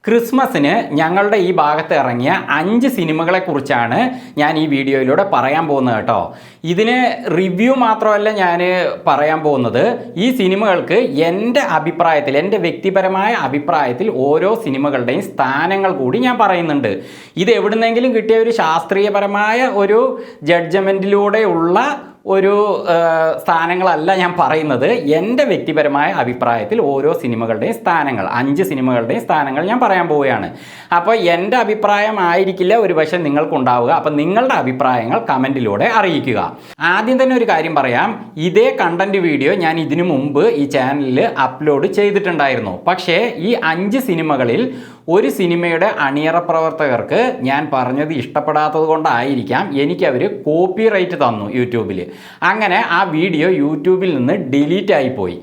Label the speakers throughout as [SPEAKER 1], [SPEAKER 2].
[SPEAKER 1] ക്രിസ്മസിന് ഞങ്ങളുടെ ഈ ഭാഗത്ത് ഇറങ്ങിയ 5 സിനിമകളെക്കുറിച്ചാണ് ഞാൻ ഈ വീഡിയോയിലൂടെ പറയാൻ പോകുന്നത് കേട്ടോ. ഇതിന് റിവ്യൂ മാത്രമല്ല ഞാൻ പറയാൻ പോകുന്നത്. ഈ സിനിമകൾക്ക് എൻ്റെ അഭിപ്രായത്തിൽ, എൻ്റെ വ്യക്തിപരമായ അഭിപ്രായത്തിൽ ഓരോ സിനിമകളുടെയും സ്ഥാനങ്ങൾ കൂടി ഞാൻ പറയുന്നുണ്ട്. ഇത് എവിടുന്നെങ്കിലും കിട്ടിയ ഒരു ശാസ്ത്രീയപരമായ ഒരു ജഡ്ജ്മെൻറ്റിലൂടെയുള്ള ഒരു സ്ഥാനങ്ങളല്ല ഞാൻ പറയുന്നത്. എൻ്റെ വ്യക്തിപരമായ അഭിപ്രായത്തിൽ ഓരോ സിനിമകളുടെയും സ്ഥാനങ്ങൾ, 5 സിനിമകളുടെയും സ്ഥാനങ്ങൾ ഞാൻ പറയാൻ പോവുകയാണ്. അപ്പോൾ എൻ്റെ അഭിപ്രായം ആയിരിക്കില്ല ഒരു പക്ഷേ നിങ്ങൾക്കുണ്ടാവുക. അപ്പോൾ നിങ്ങളുടെ അഭിപ്രായങ്ങൾ കമൻറ്റിലൂടെ അറിയിക്കുക. ആദ്യം തന്നെ ഒരു കാര്യം പറയാം, ഇതേ കണ്ടൻറ് വീഡിയോ ഞാൻ ഇതിനു മുമ്പ് ഈ ചാനലിൽ അപ്ലോഡ് ചെയ്തിട്ടുണ്ടായിരുന്നു. പക്ഷേ ഈ 5 സിനിമകളിൽ ഒരു സിനിമയുടെ അണിയറ പ്രവർത്തകർക്ക് ഞാൻ പറഞ്ഞത് ഇഷ്ടപ്പെടാത്തത് കൊണ്ടായിരിക്കാം എനിക്കവർ കോപ്പിറൈറ്റ് തന്നു യൂട്യൂബിൽ. അങ്ങനെ ആ വീഡിയോ യൂട്യൂബിൽ നിന്ന് ഡിലീറ്റ് ആയിപ്പോയി.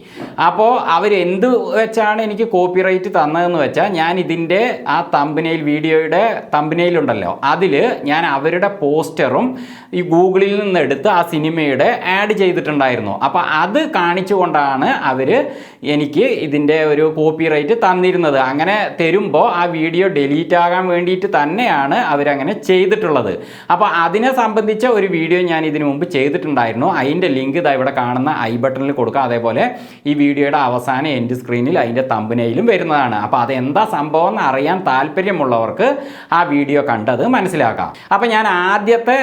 [SPEAKER 1] അപ്പോൾ അവരെന്ത് വെച്ചാണ് എനിക്ക് കോപ്പിറൈറ്റ് തന്നതെന്ന് വെച്ചാൽ, ഞാൻ ഇതിൻ്റെ ആ തമ്പനെയിൽ, വീഡിയോയുടെ തമ്പനെയിലുണ്ടല്ലോ, അതിൽ ഞാൻ അവരുടെ പോസ്റ്ററും ഈ ഗൂഗിളിൽ നിന്ന് എടുത്ത് ആ സിനിമയുടെ ആഡ് ചെയ്തിട്ടുണ്ടായിരുന്നു. അപ്പോൾ അത് കാണിച്ചുകൊണ്ടാണ് അവർ എനിക്ക് ഇതിൻ്റെ ഒരു കോപ്പിറൈറ്റ് തന്നിരുന്നത്. അങ്ങനെ തരുമ്പോൾ ആ വീഡിയോ ഡിലീറ്റ് ആകാൻ വേണ്ടിയിട്ട് തന്നെയാണ് അവരങ്ങനെ ചെയ്തിട്ടുള്ളത്. അപ്പോൾ അതിനെ സംബന്ധിച്ച ഒരു വീഡിയോ ഞാൻ ഇതിനു മുമ്പ് ചെയ്തിട്ടുണ്ടായിരുന്നു. അതിൻ്റെ ലിങ്ക് ഇതാ ഇവിടെ കാണുന്ന ഐ ബട്ടണിൽ കൊടുക്കുക. അതേപോലെ ഈ വീഡിയോയുടെ അവസാനം എൻഡ് സ്ക്രീനിൽ അതിൻ്റെ തമ്പനെയിലും വരുന്നതാണ്. അപ്പോൾ അതെന്താ സംഭവം എന്ന് അറിയാൻ താല്പര്യമുള്ളവർക്ക് ആ വീഡിയോ കണ്ടത് മനസ്സിലാക്കാം. അപ്പോൾ ഞാൻ ആദ്യത്തെ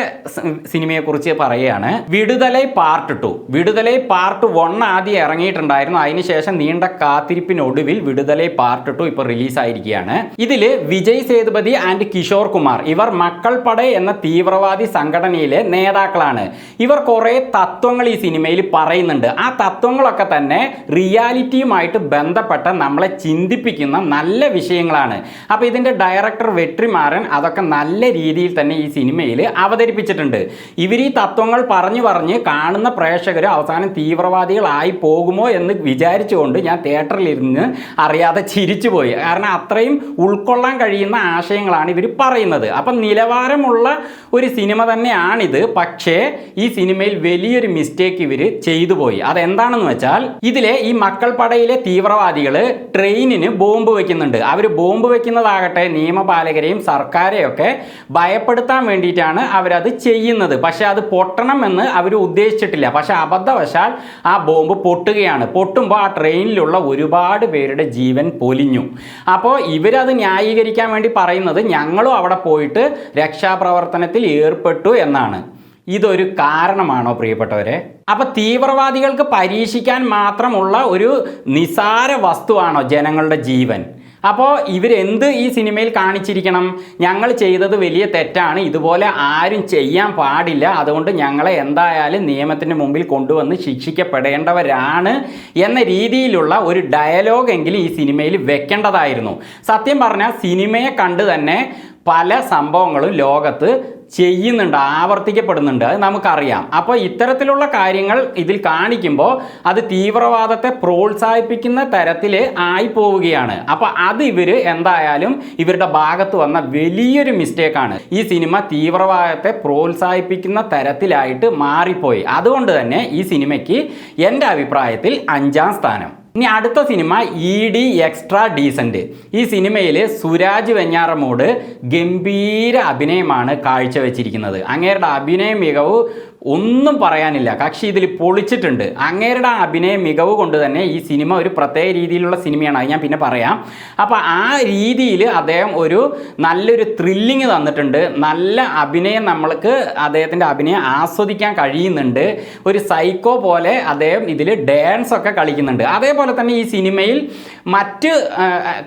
[SPEAKER 1] സിനിമയെക്കുറിച്ച് പറയുകയാണ്. വിടുതലൈ പാർട്ട് 2. വിടുതലൈ പാർട്ട് 1 ആദ്യം ഇറങ്ങിയിട്ടുണ്ടായിരുന്നു. അതിനുശേഷം നീണ്ട കാത്തിരിപ്പിനൊടുവിൽ വിടുതലൈ പാർട്ട് 2 ഇപ്പോൾ റിലീസായിരിക്കുകയാണ്. ഇതിൽ വിജയ് സേതുപതി ആൻഡ് കിഷോർ കുമാർ, ഇവർ മക്കൾ പട എന്ന തീവ്രവാദി സംഘടനയിലെ നേതാക്കളാണ്. ഇവർ കുറേ തത്വങ്ങൾ ഈ സിനിമയിൽ പറയുന്നുണ്ട്. ആ തത്വങ്ങളൊക്കെ തന്നെ റിയാലിറ്റിയുമായിട്ട് ബന്ധപ്പെട്ട നമ്മളെ ചിന്തിപ്പിക്കുന്ന നല്ല വിഷയങ്ങളാണ്. അപ്പോൾ ഇതിൻ്റെ ഡയറക്ടർ വെട്രിമാരൻ അതൊക്കെ നല്ല രീതിയിൽ തന്നെ ഈ സിനിമയിൽ അവതരിപ്പിച്ചിട്ടുണ്ട്. ഇവർ ഈ തത്വങ്ങൾ പറഞ്ഞ് കാണുന്ന പ്രേക്ഷകർ അവസാനം തീവ്രവാദികളായി പോകുമോ എന്ന് വിചാരിച്ചുകൊണ്ട് ഞാൻ തിയേറ്ററിലിരുന്ന് അറിയാതെ ചിരിച്ചുപോയി. കാരണം അത്രയും ഉൾക്കൊള്ളാൻ കഴിയുന്ന ആശയങ്ങളാണ് ഇവർ പറയുന്നത്. അപ്പം നിലവാരമുള്ള ഒരു സിനിമ തന്നെയാണിത്. പക്ഷേ ഈ സിനിമയിൽ വലിയൊരു മിസ്റ്റേക്ക് ഇവർ ചെയ്തു പോയി. അതെന്താണെന്ന് വെച്ചാൽ, ഇതിലെ ഈ മക്കൾ പടയിലെ തീവ്രവാദികൾ ട്രെയിനിന് ബോംബ് വെക്കുന്നുണ്ട്. അവർ ബോംബ് വെക്കുന്നതാകട്ടെ നിയമപാലകരെയും സർക്കാരെയൊക്കെ ഭയപ്പെടുത്താൻ വേണ്ടിയിട്ടാണ് അവരത് ചെയ്യുന്നത്. പക്ഷേ അത് പൊട്ടണം എന്ന് അവർ ഉദ്ദേശിച്ചിട്ടില്ല. പക്ഷേ അബദ്ധവശാൽ ആ ബോംബ് പൊട്ടുകയാണ്. പൊട്ടുമ്പോൾ ആ ട്രെയിനിലുള്ള ഒരുപാട് പേരുടെ ജീവൻ പൊലിഞ്ഞു. അപ്പോൾ ഇവരത് ന്യായീകരിക്കാൻ വേണ്ടി പറയുന്നത് ഞങ്ങളും അവിടെ പോയിട്ട് രക്ഷാപ്രവർത്തനത്തിൽ ഏർപ്പെട്ടു എന്നാണ്. ഇതൊരു കാരണമാണോ പ്രിയപ്പെട്ടവരെ? അപ്പോൾ തീവ്രവാദികൾക്ക് പരീക്ഷിക്കാൻ മാത്രമുള്ള ഒരു നിസാര വസ്തുവാണോ ജനങ്ങളുടെ ജീവൻ? അപ്പോൾ ഇവരെന്ത് ഈ സിനിമയിൽ കാണിച്ചിരിക്കണം? ഞങ്ങൾ ചെയ്തത് വലിയ തെറ്റാണ്, ഇതുപോലെ ആരും ചെയ്യാൻ പാടില്ല, അതുകൊണ്ട് ഞങ്ങളെ എന്തായാലും നിയമത്തിന് മുമ്പിൽ കൊണ്ടുവന്ന് ശിക്ഷിക്കപ്പെടേണ്ടവരാണ് എന്ന രീതിയിലുള്ള ഒരു ഡയലോഗെങ്കിലും ഈ സിനിമയിൽ വെക്കേണ്ടതായിരുന്നു. സത്യം പറഞ്ഞാൽ സിനിമയെ കണ്ട് തന്നെ പല സംഭവങ്ങളും ലോകത്ത് ചെയ്യുന്നുണ്ട്, ആവർത്തിക്കപ്പെടുന്നുണ്ട്, അത് നമുക്കറിയാം. അപ്പോൾ ഇത്തരത്തിലുള്ള കാര്യങ്ങൾ ഇതിൽ കാണിക്കുമ്പോൾ അത് തീവ്രവാദത്തെ പ്രോത്സാഹിപ്പിക്കുന്ന തരത്തിൽ ആയി പോവുകയാണ്. അപ്പോൾ അത് ഇവർ എന്തായാലും ഇവരുടെ ഭാഗത്ത് വന്ന വലിയൊരു മിസ്റ്റേക്കാണ്. ഈ സിനിമ തീവ്രവാദത്തെ പ്രോത്സാഹിപ്പിക്കുന്ന തരത്തിലായിട്ട് മാറിപ്പോയി. അതുകൊണ്ട് തന്നെ ഈ സിനിമയ്ക്ക് എൻ്റെ അഭിപ്രായത്തിൽ 5ാം സ്ഥാനം. ഇനി അടുത്ത സിനിമ ED എക്സ്ട്രാ ഡീസൻറ്റ്. ഈ സിനിമയിൽ സുരാജ് വെഞ്ഞാറമൂട് ഗംഭീര അഭിനയമാണ് കാഴ്ചവെച്ചിരിക്കുന്നത്. അങ്ങേരുടെ അഭിനയ മികവ് ഒന്നും പറയാനില്ല. കക്ഷി ഇതിൽ പൊളിച്ചിട്ടുണ്ട്. അങ്ങേരുടെ അഭിനയ മികവ് കൊണ്ട് തന്നെ ഈ സിനിമ ഒരു പ്രത്യേക രീതിയിലുള്ള സിനിമയാണ്. അത് ഞാൻ പിന്നെ പറയാം. അപ്പോൾ ആ രീതിയിൽ അദ്ദേഹം ഒരു നല്ലൊരു ത്രില്ലിങ് തന്നിട്ടുണ്ട്. നല്ല അഭിനയം, നമ്മൾക്ക് അദ്ദേഹത്തിൻ്റെ അഭിനയം ആസ്വദിക്കാൻ കഴിയുന്നുണ്ട്. ഒരു സൈക്കോ പോലെ അദ്ദേഹം ഇതിൽ ഡാൻസ് ഒക്കെ കളിക്കുന്നുണ്ട്. അതേപോലെ തന്നെ ഈ സിനിമയിൽ മറ്റ്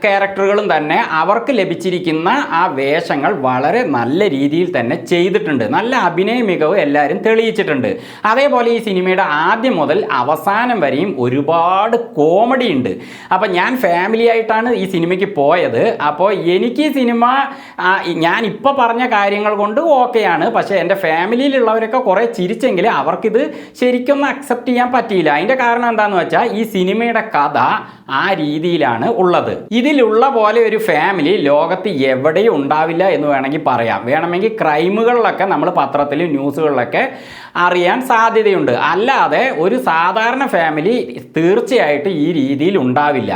[SPEAKER 1] ക്യാരക്ടറുകളും തന്നെ അവർക്ക് ലഭിച്ചിരിക്കുന്ന ആ വേഷങ്ങൾ വളരെ നല്ല രീതിയിൽ തന്നെ ചെയ്തിട്ടുണ്ട്. നല്ല അഭിനയ മികവ് എല്ലാവരും തെളിയിച്ചിട്ടുണ്ട്. അതേപോലെ ഈ സിനിമയുടെ ആദ്യം മുതൽ അവസാനം വരെയും ഒരുപാട് കോമഡി ഉണ്ട്. അപ്പം ഞാൻ ഫാമിലി ആയിട്ടാണ് ഈ സിനിമയ്ക്ക് പോയത്. അപ്പോൾ എനിക്ക് ഈ സിനിമ ഞാൻ ഇപ്പോൾ പറഞ്ഞ കാര്യങ്ങൾ കൊണ്ട് ഓക്കെയാണ്. പക്ഷേ എൻ്റെ ഫാമിലിയിലുള്ളവരൊക്കെ കുറേ ചിരിച്ചെങ്കിൽ അവർക്കിത് ശരിക്കൊന്നും അക്സെപ്റ്റ് ചെയ്യാൻ പറ്റിയില്ല. അതിൻ്റെ കാരണം എന്താണെന്ന് വെച്ചാൽ, ഈ സിനിമയുടെ കഥ ആ രീതിയിലാണ് ഉള്ളത്. ഇതിലുള്ള പോലെ ഒരു ഫാമിലി ലോകത്ത് എവിടെയും ഉണ്ടാവില്ല എന്ന് വേണമെങ്കിൽ പറയാം. വേണമെങ്കിൽ ക്രൈമുകളിലൊക്കെ നമ്മൾ പത്രത്തിലും ന്യൂസുകളിലൊക്കെ അറിയാൻ സാധ്യതയുണ്ട്. അല്ലാതെ ഒരു സാധാരണ ഫാമിലി തീർച്ചയായിട്ടും ഈ രീതിയിൽ ഉണ്ടാവില്ല.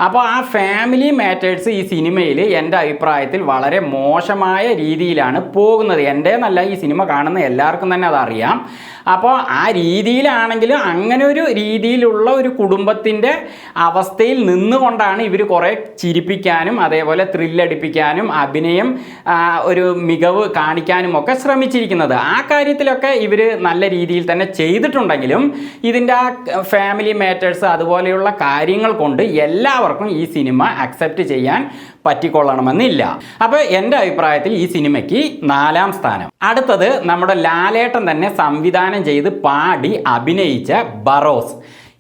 [SPEAKER 1] അപ്പോൾ ആ ഫാമിലി മാറ്റേഴ്സ് ഈ സിനിമയിൽ എൻ്റെ അഭിപ്രായത്തിൽ വളരെ മോശമായ രീതിയിലാണ് പോകുന്നത്. എൻ്റെ എന്നല്ല, ഈ സിനിമ കാണുന്ന എല്ലാവർക്കും തന്നെ അതറിയാം. അപ്പോൾ ആ രീതിയിലാണെങ്കിലും അങ്ങനെ ഒരു രീതിയിലുള്ള ഒരു കുടുംബത്തിൻ്റെ അവസ്ഥയിൽ നിന്നുകൊണ്ടാണ് ഇവർ കുറേ ചിരിപ്പിക്കാനും അതേപോലെ ത്രില്ലടിപ്പിക്കാനും അഭിനയം ഒരു മികവ് കാണിക്കാനും ഒക്കെ ശ്രമിച്ചിരിക്കുന്നത്. ആ കാര്യത്തിലൊക്കെ ഇവർ നല്ല രീതിയിൽ തന്നെ ചെയ്തിട്ടുണ്ടെങ്കിലും ഇതിൻ്റെ ആ ഫാമിലി മാറ്റേഴ്സ് അതുപോലെയുള്ള കാര്യങ്ങൾ കൊണ്ട് എല്ലാവർക്കും ഈ സിനിമ അക്സെപ്റ്റ് ചെയ്യാൻ പറ്റിക്കൊള്ളണമെന്നില്ല. അപ്പോൾ എൻ്റെ അഭിപ്രായത്തിൽ ഈ സിനിമയ്ക്ക് 4ാം സ്ഥാനം. അടുത്തത് നമ്മുടെ ലാലേട്ടൻ തന്നെ സംവിധാനം ചെയ്ത് പാടി അഭിനയിച്ച ബറോസ്.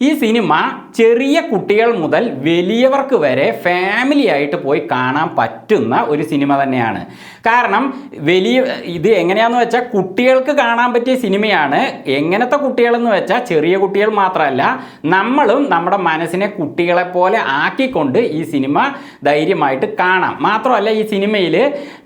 [SPEAKER 1] ഈ സിനിമ ചെറിയ കുട്ടികൾ മുതൽ വലിയവർക്ക് വരെ ഫാമിലി ആയിട്ട് പോയി കാണാൻ പറ്റുന്ന ഒരു സിനിമ തന്നെയാണ്. കാരണം ഇത് എങ്ങനെയാണെന്ന് വെച്ചാൽ കുട്ടികൾക്ക് കാണാൻ പറ്റിയ സിനിമയാണ്. എങ്ങനത്തെ കുട്ടികളെന്ന് വെച്ചാൽ ചെറിയ കുട്ടികൾ മാത്രമല്ല, നമ്മളും നമ്മുടെ മനസ്സിനെ കുട്ടികളെ പോലെ ആക്കിക്കൊണ്ട് ഈ സിനിമ ധൈര്യമായിട്ട് കാണാം. മാത്രമല്ല ഈ സിനിമയിൽ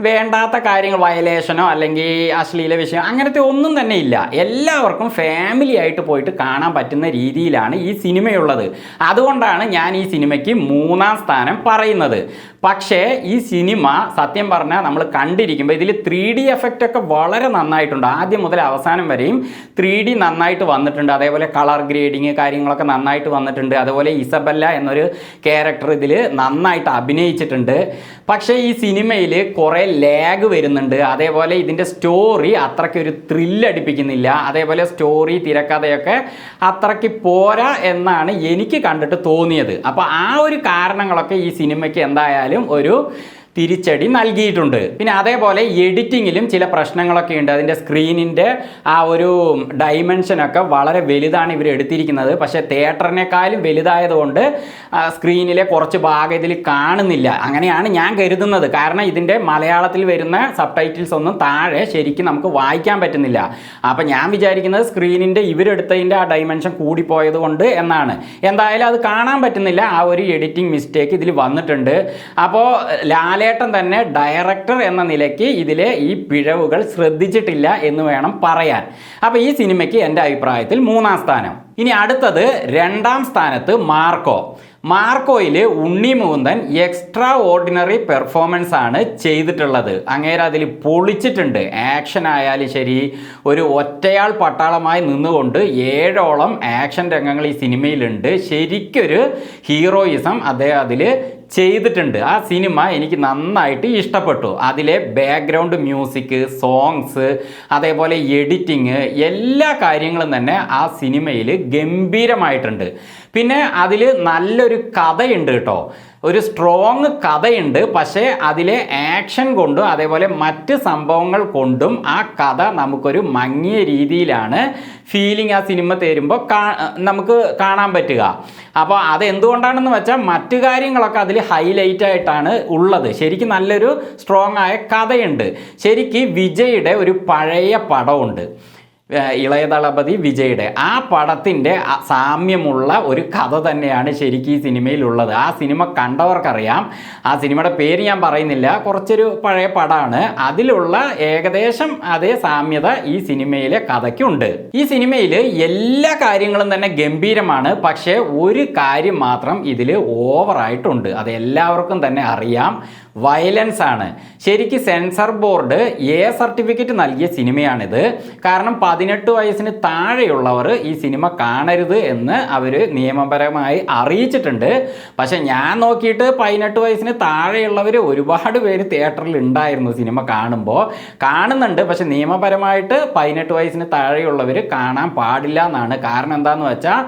[SPEAKER 1] വേണ്ടാത്ത കാര്യങ്ങൾ, വയലേഷനോ അല്ലെങ്കിൽ അശ്ലീല വിഷയം അങ്ങനത്തെ ഒന്നും തന്നെ ഇല്ല. എല്ലാവർക്കും ഫാമിലി ആയിട്ട് പോയിട്ട് കാണാൻ പറ്റുന്ന രീതിയിലാണ് ഈ സിനിമയുള്ളത്. അതുകൊണ്ടാണ് ഞാൻ ഈ സിനിമയ്ക്ക് 3ാം സ്ഥാനം പറയുന്നത്. പക്ഷേ ഈ സിനിമ സത്യം പറഞ്ഞാൽ നമ്മൾ കണ്ടിരിക്കുമ്പോൾ ഇതിൽ 3D എഫക്റ്റ് ഒക്കെ വളരെ നന്നായിട്ടുണ്ട്. ആദ്യം മുതൽ അവസാനം വരെയും 3D നന്നായിട്ട് വന്നിട്ടുണ്ട്. അതേപോലെ കളർ ഗ്രേഡിങ് കാര്യങ്ങളൊക്കെ നന്നായിട്ട് വന്നിട്ടുണ്ട്. അതുപോലെ ഇസബെല്ല എന്നൊരു ക്യാരക്ടർ ഇതിൽ നന്നായിട്ട് അഭിനയിച്ചിട്ടുണ്ട്. പക്ഷേ ഈ സിനിമയിൽ കുറേ ലാഗ് വരുന്നുണ്ട്. അതേപോലെ ഇതിൻ്റെ സ്റ്റോറി അത്രയ്ക്ക് ഒരു ത്രില്ലടിപ്പിക്കുന്നില്ല. അതേപോലെ സ്റ്റോറി തിരക്കഥയൊക്കെ അത്രയ്ക്ക് പോരാ എന്നാണ് എനിക്ക് കണ്ടിട്ട് തോന്നിയത്. അപ്പോൾ ആ ഒരു കാരണങ്ങളൊക്കെ ഈ സിനിമയ്ക്ക് എന്തായാലും ഒരു തിരിച്ചടി നൽകിയിട്ടുണ്ട്. പിന്നെ അതേപോലെ എഡിറ്റിങ്ങിലും ചില പ്രശ്നങ്ങളൊക്കെ ഉണ്ട്. അതിൻ്റെ സ്ക്രീനിൻ്റെ ആ ഒരു ഡൈമെൻഷനൊക്കെ വളരെ വലുതാണ് ഇവർ എടുത്തിരിക്കുന്നത്. പക്ഷേ തിയേറ്ററിനേക്കാളും വലുതായതുകൊണ്ട് സ്ക്രീനിലെ കുറച്ച് ഭാഗം ഇതിൽ കാണുന്നില്ല. അങ്ങനെയാണ് ഞാൻ കരുതുന്നത്. കാരണം ഇതിൻ്റെ മലയാളത്തിൽ വരുന്ന സബ് ടൈറ്റിൽസ് ഒന്നും താഴെ ശരിക്കും നമുക്ക് വായിക്കാൻ പറ്റുന്നില്ല. അപ്പോൾ ഞാൻ വിചാരിക്കുന്നത് സ്ക്രീനിൻ്റെ ഇവരെടുത്തതിൻ്റെ ആ ഡൈമെൻഷൻ കൂടിപ്പോയത് കൊണ്ട് എന്നാണ്. എന്തായാലും അത് കാണാൻ പറ്റുന്നില്ല. ആ ഒരു എഡിറ്റിംഗ് മിസ്റ്റേക്ക് ഇതിൽ വന്നിട്ടുണ്ട്. അപ്പോൾ ലാലേട്ടൻ തന്നെ ഡയറക്ടർ എന്ന നിലയ്ക്ക് ഇതിലെ ഈ പിഴവുകൾ ശ്രദ്ധിച്ചിട്ടില്ല എന്ന് വേണം പറയാൻ. അപ്പോൾ ഈ സിനിമയ്ക്ക് എൻ്റെ അഭിപ്രായത്തിൽ 3ാം സ്ഥാനം. ഇനി അടുത്തത് 2ാം സ്ഥാനത്ത് മാർക്കോയിൽ Unni Mukundan extra ordinary performance ആണ് ചെയ്തിട്ടുള്ളത്. അങ്ങേര് അതിൽ പൊളിച്ചിട്ടുണ്ട്. ആക്ഷൻ ആയാലും ശരി, ഒരു ഒറ്റയാൾ പട്ടാളമായി നിന്നുകൊണ്ട് 7ഓളം ആക്ഷൻ രംഗങ്ങൾ ഈ സിനിമയിലുണ്ട്. ശരിക്കൊരു ഹീറോയിസം അദ്ദേഹം അതിൽ ചെയ്തിട്ടുണ്ട്. ആ സിനിമ എനിക്ക് നന്നായിട്ട് ഇഷ്ടപ്പെട്ടു. അതിലെ ബാക്ക്ഗ്രൗണ്ട് മ്യൂസിക്, സോങ്സ്, അതേപോലെ എഡിറ്റിങ്, എല്ലാ കാര്യങ്ങളും തന്നെ ആ സിനിമയിൽ ഗംഭീരമായിട്ടുണ്ട്. പിന്നെ അതിൽ നല്ലൊരു കഥയുണ്ട് കേട്ടോ. ഒരു സ്ട്രോങ് കഥയുണ്ട്. പക്ഷേ അതിലെ ആക്ഷൻ കൊണ്ടും അതേപോലെ മറ്റ് സംഭവങ്ങൾ കൊണ്ടും ആ കഥ നമുക്കൊരു മങ്ങിയ രീതിയിലാണ് ഫീലിംഗ് ആ സിനിമ തരുമ്പോൾ നമുക്ക് കാണാൻ പറ്റുക. അപ്പോൾ അതെന്തുകൊണ്ടാണെന്ന് വെച്ചാൽ മറ്റു കാര്യങ്ങളൊക്കെ അതിൽ ഹൈലൈറ്റ് ആയിട്ടാണ് ഉള്ളത്. ശരിക്കും നല്ലൊരു സ്ട്രോങ് ആയ കഥയുണ്ട്. ശരിക്കും വിജയുടെ ഒരു പഴയ പടമുണ്ട്, ഇളയദളപതി വിജയുടെ. ആ പടത്തിൻ്റെ സാമ്യമുള്ള ഒരു കഥ തന്നെയാണ് ശരിക്കും ഈ സിനിമയിലുള്ളത്. ആ സിനിമ കണ്ടവർക്കറിയാം. ആ സിനിമയുടെ പേര് ഞാൻ പറയുന്നില്ല, കുറച്ചൊരു പഴയ പടമാണ്. അതിലുള്ള ഏകദേശം അതേ സാമ്യത ഈ സിനിമയിലെ കഥയ്ക്കുണ്ട്. ഈ സിനിമയിൽ എല്ലാ കാര്യങ്ങളും തന്നെ ഗംഭീരമാണ്. പക്ഷേ ഒരു കാര്യം മാത്രം ഇതിൽ ഓവറായിട്ടുണ്ട്. അത് എല്ലാവർക്കും തന്നെ അറിയാം. വയലൻസ് ആണ്. ശരിക്കും സെൻസർ ബോർഡ് A സർട്ടിഫിക്കറ്റ് നൽകിയ സിനിമയാണിത്. കാരണം 18 വയസ്സിന് താഴെയുള്ളവർ ഈ സിനിമ കാണരുത് എന്ന് അവർ നിയമപരമായി അറിയിച്ചിട്ടുണ്ട്. പക്ഷെ ഞാൻ നോക്കിയിട്ട് 18 വയസ്സിന് താഴെയുള്ളവർ ഒരുപാട് പേര് തിയേറ്ററിൽ ഉണ്ടായിരുന്നു. സിനിമ കാണുന്നുണ്ട്. പക്ഷെ നിയമപരമായിട്ട് 18 വയസ്സിന് താഴെയുള്ളവർ കാണാൻ പാടില്ല എന്നാണ്. കാരണം എന്താണെന്ന് വെച്ചാൽ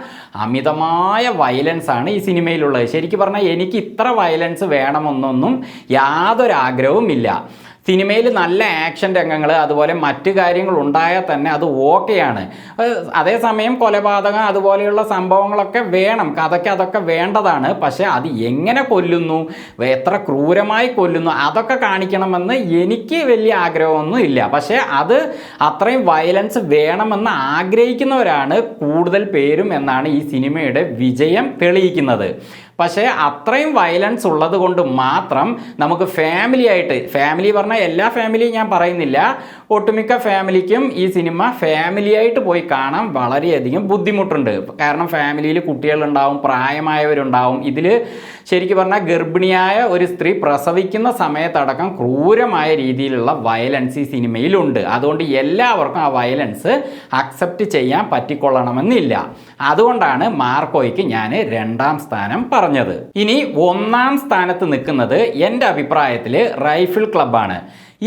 [SPEAKER 1] അമിതമായ വയലൻസ് ആണ് ഈ സിനിമയിലുള്ളത്. ശരിക്കും പറഞ്ഞാൽ എനിക്ക് ഇത്ര വയലൻസ് വേണമെന്നൊന്നും യാതൊരു ആഗ്രഹവുമില്ല. സിനിമയിൽ നല്ല ആക്ഷൻ രംഗങ്ങൾ അതുപോലെ മറ്റു കാര്യങ്ങൾ ഉണ്ടായാൽ തന്നെ അത് ഓക്കെയാണ്. അതേസമയം കൊലപാതകം അതുപോലെയുള്ള സംഭവങ്ങളൊക്കെ വേണം, കഥയ്ക്ക് അതൊക്കെ വേണ്ടതാണ്. പക്ഷേ അത് എങ്ങനെ കൊല്ലുന്നു, എത്ര ക്രൂരമായി കൊല്ലുന്നു, അതൊക്കെ കാണിക്കണമെന്ന് എനിക്ക് വലിയ ആഗ്രഹമൊന്നും ഇല്ല. പക്ഷേ അത് അത്രയും വയലൻസ് വേണമെന്ന് ആഗ്രഹിക്കുന്നവരാണ് കൂടുതൽ പേരും എന്നാണ് ഈ സിനിമയുടെ വിജയം തെളിയിക്കുന്നത്. പക്ഷേ അത്രയും വയലൻസ് ഉള്ളത് കൊണ്ട് മാത്രം നമുക്ക് ഫാമിലി പറഞ്ഞാൽ എല്ലാ ഫാമിലിയും ഞാൻ പറയുന്നില്ല, ഒട്ടുമിക്ക ഫാമിലിക്കും ഈ സിനിമ ഫാമിലിയായിട്ട് പോയി കാണാൻ വളരെയധികം ബുദ്ധിമുട്ടുണ്ട്. കാരണം ഫാമിലിയിൽ കുട്ടികളുണ്ടാവും, പ്രായമായവരുണ്ടാവും. ഇതിൽ ശരിക്കും പറഞ്ഞാൽ ഗർഭിണിയായ ഒരു സ്ത്രീ പ്രസവിക്കുന്ന സമയത്തടക്കം ക്രൂരമായ രീതിയിലുള്ള വയലൻസ് ഈ സിനിമയിലുണ്ട്. അതുകൊണ്ട് എല്ലാവർക്കും ആ വയലൻസ് അക്സെപ്റ്റ് ചെയ്യാൻ പറ്റിക്കൊള്ളണമെന്നില്ല. അതുകൊണ്ടാണ് മാർക്കോയ്ക്ക് ഞാൻ 2ാം സ്ഥാനം പറഞ്ഞത്. ഇനി 1ാം സ്ഥാനത്ത് നിൽക്കുന്നത് എൻ്റെ അഭിപ്രായത്തിൽ റൈഫിൾ ക്ലബ്ബാണ്.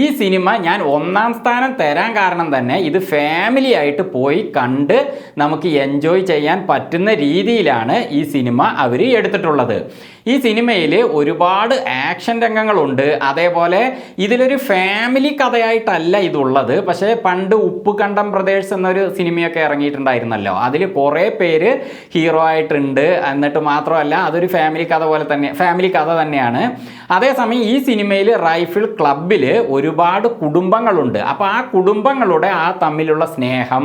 [SPEAKER 1] ഈ സിനിമ ഞാൻ 1ാം സ്ഥാനം തരാൻ കാരണം തന്നെ ഇത് ഫാമിലി ആയിട്ട് പോയി കണ്ട് നമുക്ക് എൻജോയ് ചെയ്യാൻ പറ്റുന്ന രീതിയിലാണ് ഈ സിനിമ അവർ എടുത്തിട്ടുള്ളത്. ഈ സിനിമയിൽ ഒരുപാട് ആക്ഷൻ രംഗങ്ങളുണ്ട്. അതേപോലെ ഇതിലൊരു ഫാമിലി കഥയായിട്ടല്ല ഇതുള്ളത്. പക്ഷേ പണ്ട് ഉപ്പുകണ്ടം ബ്രദേഴ്സ് എന്നൊരു സിനിമയൊക്കെ ഇറങ്ങിയിട്ടുണ്ടായിരുന്നല്ലോ, അതിൽ കുറേ പേര് ഹീറോ ആയിട്ടുണ്ട്. എന്നിട്ട് മാത്രമല്ല അതൊരു ഫാമിലി കഥ തന്നെയാണ്. അതേസമയം ഈ സിനിമയിൽ റൈഫിൾ ക്ലബ്ബിൽ ഒരുപാട് കുടുംബങ്ങളുണ്ട്. അപ്പോൾ ആ കുടുംബങ്ങളുടെ തമ്മിലുള്ള സ്നേഹം,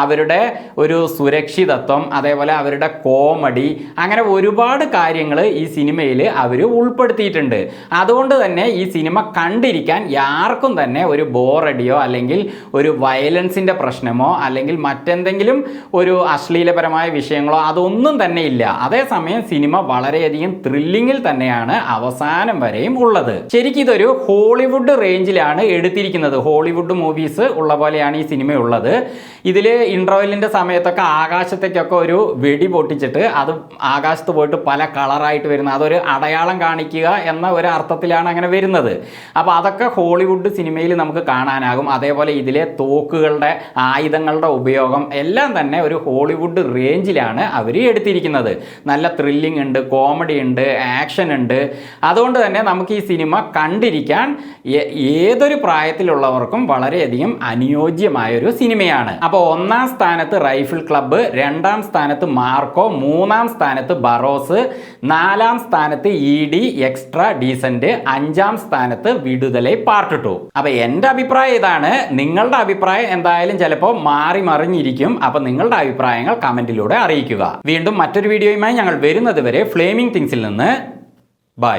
[SPEAKER 1] അവരുടെ ഒരു സുരക്ഷിതത്വം, അതേപോലെ അവരുടെ കോമഡി, അങ്ങനെ ഒരുപാട് കാര്യങ്ങൾ ഈ സിനിമയിൽ അവർ ഉൾപ്പെടുത്തിയിട്ടുണ്ട്. അതുകൊണ്ട് തന്നെ ഈ സിനിമ കണ്ടിരിക്കാൻ ആർക്കും തന്നെ ഒരു ബോറടിയോ അല്ലെങ്കിൽ ഒരു വയലൻസിൻ്റെ പ്രശ്നമോ അല്ലെങ്കിൽ മറ്റെന്തെങ്കിലും ഒരു അശ്ലീലപരമായ വിഷയങ്ങളോ അതൊന്നും തന്നെ ഇല്ല. അതേസമയം സിനിമ വളരെയധികം ത്രില്ലിങ്ങിൽ തന്നെയാണ് അവസാനം വരെയും ഉള്ളത്. ശരിക്കും ഇതൊരു ഹോളിവുഡ് റേഞ്ചിലാണ് എടുത്തിരിക്കുന്നത്. ഹോളിവുഡ് മൂവീസ് ഉള്ള പോലെയാണ് ഈ സിനിമ ഉള്ളത്. ഇതിൽ ഇൻട്രോവലിൻ്റെ സമയത്തൊക്കെ ആകാശത്തേക്കൊക്കെ ഒരു വെടി പൊട്ടിച്ചിട്ട് അത് ആകാശത്ത് പോയിട്ട് പല കളറായിട്ട് വരുന്നത്, അതൊരു അടയാളം കാണിക്കുക എന്ന ഒരു അർത്ഥത്തിലാണ് അങ്ങനെ വരുന്നത്. അപ്പോൾ അതൊക്കെ ഹോളിവുഡ് സിനിമയിൽ നമുക്ക് കാണാനാകും. അതേപോലെ ഇതിലെ തോക്കുകളുടെ ആയുധങ്ങളുടെ ഉപയോഗം എല്ലാം തന്നെ ഒരു ഹോളിവുഡ് റേഞ്ചിലാണ് അവർ എടുത്തിരിക്കുന്നത്. നല്ല ത്രില്ലിംഗ് ഉണ്ട്, കോമഡി ഉണ്ട്, ആക്ഷൻ ഉണ്ട്. അതുകൊണ്ട് തന്നെ നമുക്ക് ഈ സിനിമ കണ്ടിരിക്കാൻ ഏതൊരു പ്രായത്തിലുള്ളവർക്കും വളരെയധികം അനുയോജ്യമായൊരു സിനിമയാണ്. അപ്പോൾ 1ാം സ്ഥാനത്ത് റൈഫിൾ ക്ലബ്ബ്, 2ാം സ്ഥാനത്ത് മാർക്കോ, 3ാം സ്ഥാനത്ത് ബറോസ്, 4ാം സ്ഥാനത്ത് ED എക്സ്ട്രാ ഡീസന്റ്, 5ാം സ്ഥാനത്ത് വിടുതലൈ പാർട്ട് 2. അപ്പോൾ എൻ്റെ അഭിപ്രായം ഇതാണ്. നിങ്ങളുടെ അഭിപ്രായം എന്തായാലും ചിലപ്പോൾ മാറി മറിഞ്ഞിരിക്കും. അപ്പോൾ നിങ്ങളുടെ അഭിപ്രായങ്ങൾ കമൻറ്റിലൂടെ അറിയിക്കുക. വീണ്ടും മറ്റൊരു വീഡിയോയുമായി ഞങ്ങൾ വരുന്നത് വരെ ഫ്ലേമിംഗ് തിങ്സിൽ നിന്ന് ബൈ.